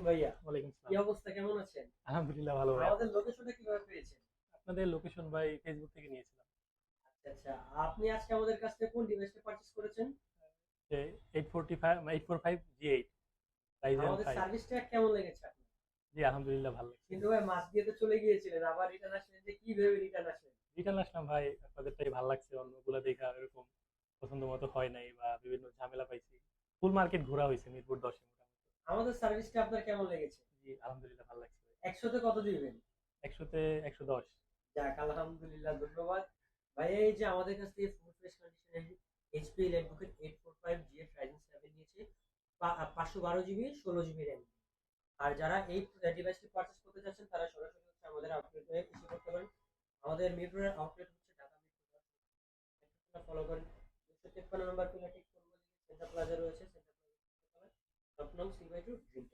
ভাইয়া, ওয়ালাইকুম কি সালাম। অবস্থা, কেমন আছেন? আলহামদুলিল্লাহ ভালো ভাই। আমাদের লোকেশনটা কিভাবে পেয়েছেন? আপনাদের লোকেশন ভাই ফেসবুক থেকে নিয়েছিলাম। আচ্ছা আচ্ছা, আপনি আজকে আমাদের কাছ থেকে কোন ডিভাইসটা পারচেজ করেছেন? যে 845 G8 Ryzen আমাদের 5। সার্ভিসটা কেমন লেগেছে আপনার? জি আলহামদুলিল্লাহ ভালো লাগছে। কিন্তু ভাই মাস দিয়ে তো চলে গিয়েছিলেন, আবার রিটার্ন আসলেন যে কি ভেবে রিটার্ন আসলেন? রিটার্ন আসলাম ভাই, আপনাদেরটাই ভালো লাগছে, অন্যগুলা দেখা এরকম পছন্দ মতো হয় নাই বা বিভিন্ন ঝামেলা পাইছি। ফুল মার্কেট ঘোরা হয়েছে মিরপুর 10-এ মোটামুটি। আমাদের সার্ভিসটা আপনার কেমন লেগেছে? জি আলহামদুলিল্লাহ ভালো লাগছে ভাই। 100তে কত দিবেন? 100-তে 110। যাক আলহামদুলিল্লাহ, ধন্যবাদ। ভাই এই যে আমাদের কাছ থেকে ফুল ফ্রেশ কন্ডিশনে এইচপি ল্যাপবুকের 845 GF Ryzen 7 নিয়েছে, 512 জিবি 16 জিবি র্যাম। আর যারা এই ডিভাইসটি পারচেজ করতে চাচ্ছেন তারা সরাসরি হচ্ছে আমাদের আউটলেটে এসে করতে পারেন। আমাদের মিরপুরের আউটলেট হচ্ছে ঢাকা মিরপুর 10 ফলো করেন। 253 নম্বর পিলার ঠিক পূর্ব দিকে সেন্টার প্লাজা রয়েছে, সেন্টার প্লাজা 6 নং সি বাই 2 ড্রিম